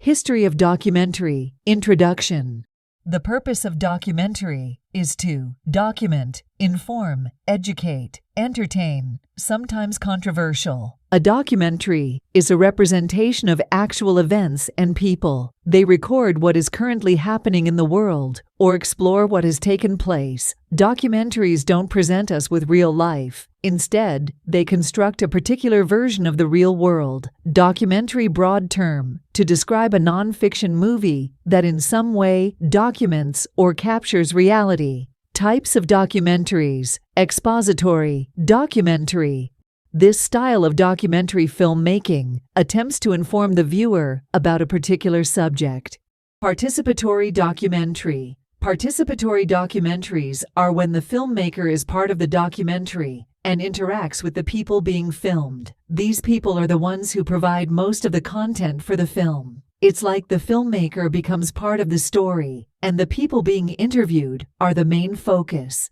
History of documentary. Introduction. The purpose of documentary is to document, inform, educate, entertain, sometimes controversial. A documentary is a representation of actual events and people. They record what is currently happening in the world or explore what has taken place. Documentaries don't present us with real life. Instead, they construct a particular version of the real world. Documentary, broad term, to describe a non-fiction movie that in some way documents or captures reality. Types of documentaries. Expository, documentary. This style of documentary filmmaking attempts to inform the viewer about a particular subject. Participatory documentary. Participatory documentaries are when the filmmaker is part of the documentary and interacts with the people being filmed. These people are the ones who provide most of the content for the film. It's like the filmmaker becomes part of the story, and the people being interviewed are the main focus.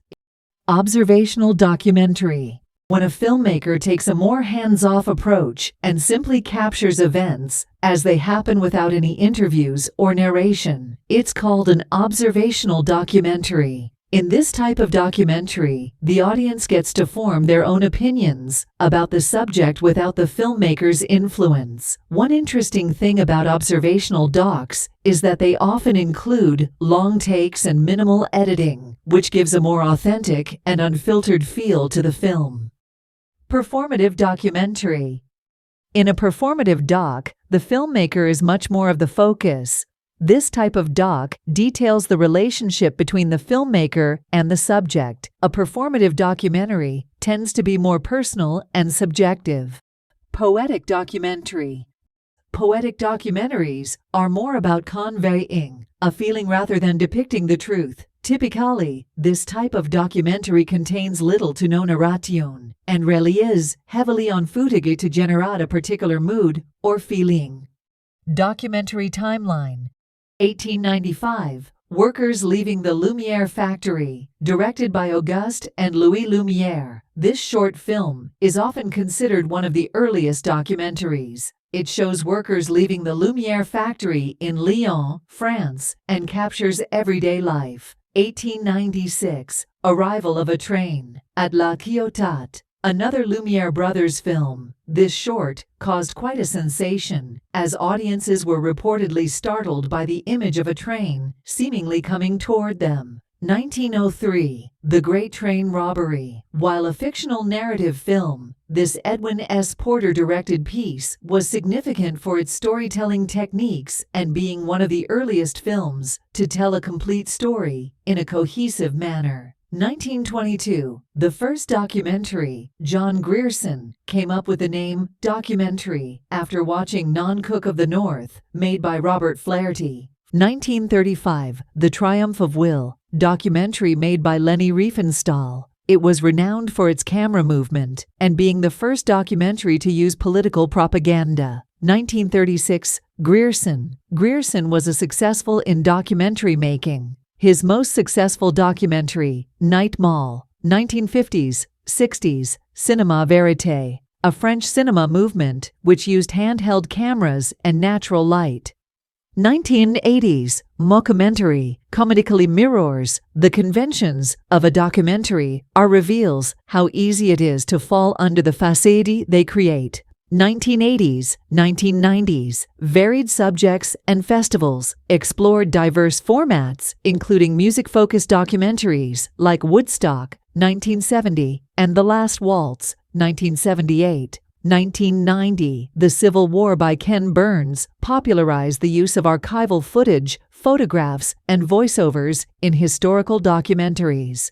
Observational documentary. When a filmmaker takes a more hands-off approach and simply captures events as they happen without any interviews or narration, it's called an observational documentary. In this type of documentary, the audience gets to form their own opinions about the subject without the filmmaker's influence. One interesting thing about observational docs is that they often include long takes and minimal editing, which gives a more authentic and unfiltered feel to the film. Performative documentary. In a performative doc, the filmmaker is much more of the focus. This type of doc details the relationship between the filmmaker and the subject. A performative documentary tends to be more personal and subjective. Poetic documentary. Poetic documentaries are more about conveying a feeling rather than depicting the truth. Typically, this type of documentary contains little to no narration and relies heavily on footage to generate a particular mood or feeling. Documentary timeline. 1895, workers leaving the Lumière factory, directed by Auguste and Louis Lumière. This short film is often considered one of the earliest documentaries. It shows workers leaving the Lumière factory in Lyon, France, and captures everyday life. 1896, arrival of a train at La Ciotat. Another Lumière brothers film. This short caused quite a sensation, as audiences were reportedly startled by the image of a train seemingly coming toward them. 1903, The Great Train Robbery. While a fictional narrative film, this Edwin S. Porter-directed piece was significant for its storytelling techniques and being one of the earliest films to tell a complete story in a cohesive manner. 1922, the first documentary, John Grierson, came up with the name documentary after watching Non-Cook of the North, made by Robert Flaherty. 1935, The Triumph of Will, documentary made by Leni Riefenstahl. It was renowned for its camera movement and being the first documentary to use political propaganda. 1936, Grierson. Grierson was successful in documentary making. His most successful documentary, Night Mall, 1950s, 60s, Cinema Verite, a French cinema movement which used handheld cameras and natural light. 1980s, Mockumentary, comedically mirrors the conventions of a documentary or reveals how easy it is to fall under the facade they create. 1980s, 1990s, varied subjects and festivals explored diverse formats, including music-focused documentaries like Woodstock, 1970, and The Last Waltz, 1978. 1990, The Civil War by Ken Burns popularized the use of archival footage, photographs, and voiceovers in historical documentaries.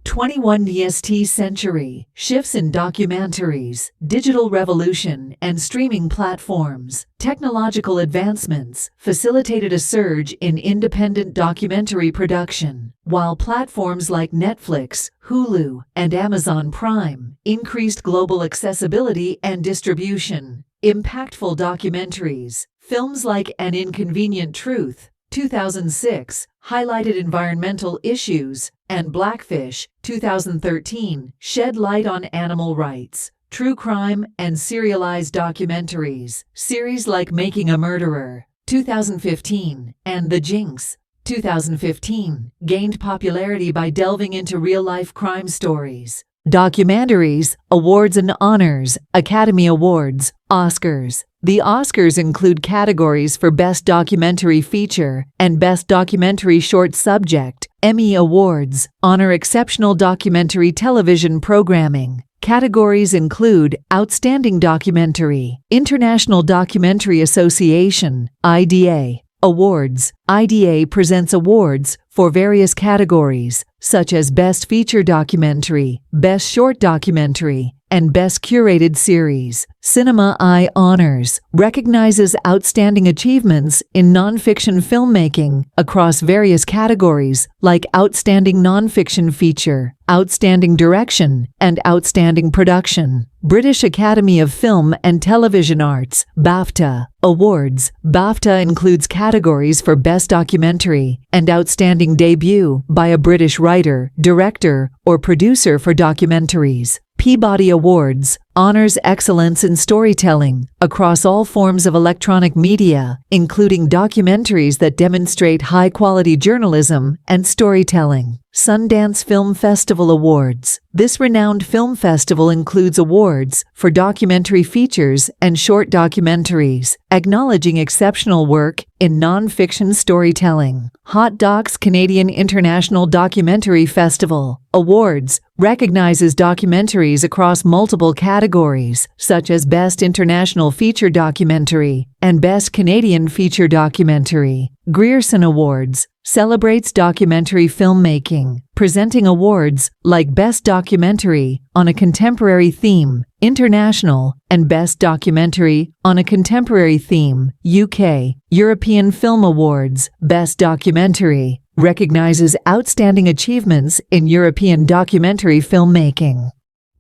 21st century, shifts in documentaries, digital revolution, and streaming platforms. Technological advancements facilitated a surge in independent documentary production, while platforms like Netflix, Hulu, and Amazon Prime increased global accessibility and distribution. Impactful documentaries, films like An Inconvenient Truth, 2006, highlighted environmental issues, and Blackfish, 2013, shed light on animal rights. True crime and serialized documentaries, series like Making a Murderer, 2015, and The Jinx, 2015, gained popularity by delving into real-life crime stories. Documentaries, awards and honors, Academy Awards, Oscars. The Oscars include categories for Best Documentary Feature and Best Documentary Short Subject. Emmy Awards honor exceptional documentary television programming. Categories include Outstanding Documentary, International Documentary Association, IDA. Awards. IDA presents awards for various categories, such as Best Feature Documentary, Best Short Documentary, and Best Curated Series. Cinema Eye Honors recognizes outstanding achievements in nonfiction filmmaking across various categories like Outstanding Nonfiction Feature, Outstanding Direction, and Outstanding Production. British Academy of Film and Television Arts, BAFTA. Awards. BAFTA includes categories for Best Documentary and Outstanding Debut by a British writer, director, or producer for documentaries. Peabody Awards honors excellence in storytelling across all forms of electronic media, including documentaries that demonstrate high-quality journalism and storytelling. Sundance Film Festival Awards. This renowned film festival includes awards for documentary features and short documentaries, acknowledging exceptional work in non-fiction storytelling. Hot Docs Canadian International Documentary Festival Awards recognizes documentaries across multiple categories, such as Best International Feature Documentary and Best Canadian Feature Documentary. Grierson Awards celebrates documentary filmmaking, presenting awards like Best Documentary on a Contemporary Theme, International, and Best Documentary on a Contemporary Theme, UK. European Film Awards, Best Documentary, recognizes outstanding achievements in European documentary filmmaking.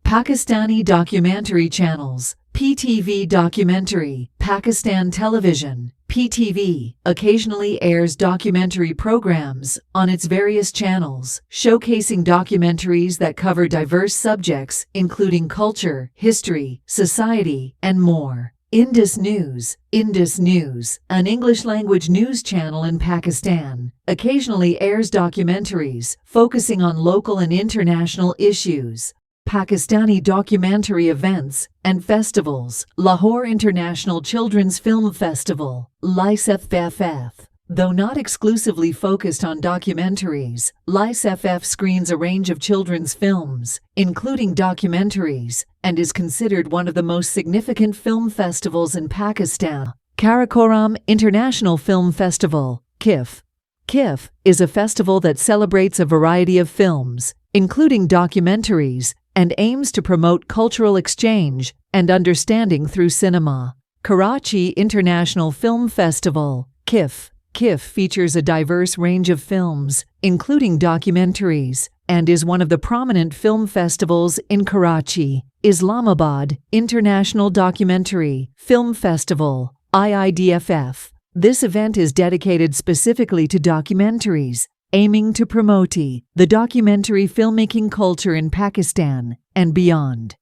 Pakistani documentary channels. PTV Documentary, Pakistan Television, PTV, occasionally airs documentary programs on its various channels, showcasing documentaries that cover diverse subjects including culture, history, society, and more. Indus News. Indus News, an English-language news channel in Pakistan, occasionally airs documentaries focusing on local and international issues. Pakistani documentary events and festivals. Lahore International Children's Film Festival, LICFF. Though not exclusively focused on documentaries, LICFF screens a range of children's films, including documentaries, and is considered one of the most significant film festivals in Pakistan. Karakoram International Film Festival, KIF. KIF is a festival that celebrates a variety of films, including documentaries, and aims to promote cultural exchange and understanding through cinema. Karachi International Film Festival, KIF. KIF features a diverse range of films, including documentaries, and is one of the prominent film festivals in Karachi. Islamabad International Documentary Film Festival, IIDFF. This event is dedicated specifically to documentaries, aiming to promote the documentary filmmaking culture in Pakistan and beyond.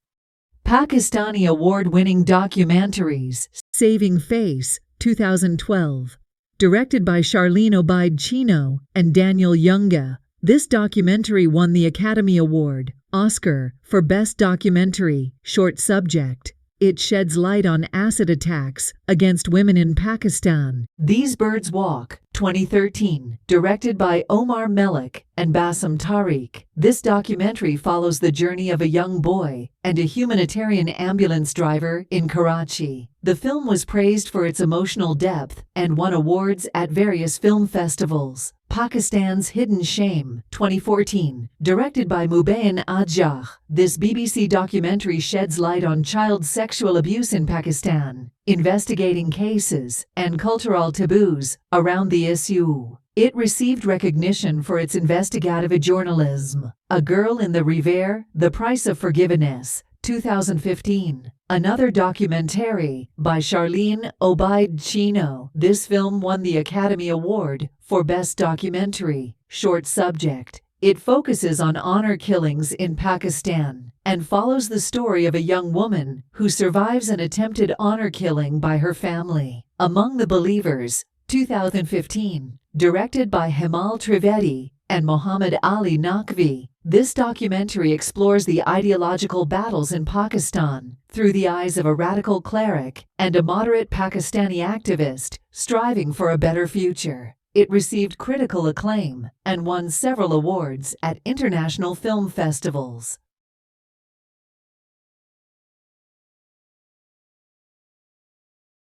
Pakistani award-winning documentaries. Saving Face, 2012. Directed by Charlene Obaid Chino and Daniel Yunga, this documentary won the Academy Award, Oscar, for Best Documentary, Short Subject. It sheds light on acid attacks against women in Pakistan. These Birds Walk, 2013, directed by Omar Melik and Bassam Tariq. This documentary follows the journey of a young boy and a humanitarian ambulance driver in Karachi. The film was praised for its emotional depth and won awards at various film festivals. Pakistan's Hidden Shame, 2014, directed by Mubayan Ajah. This BBC documentary sheds light on child sexual abuse in Pakistan, investigating cases and cultural taboos around the issue. It received recognition for its investigative journalism. A Girl in the Riviere, The Price of Forgiveness, 2015. Another documentary by Charlene Obaid Chino. This film won the Academy Award for Best Documentary, Short Subject. It focuses on honor killings in Pakistan and follows the story of a young woman who survives an attempted honor killing by her family. Among the believers, 2015. Directed by Himal Trivedi and Mohammad Ali Naqvi, this documentary explores the ideological battles in Pakistan through the eyes of a radical cleric and a moderate Pakistani activist striving for a better future. It received critical acclaim and won several awards at international film festivals.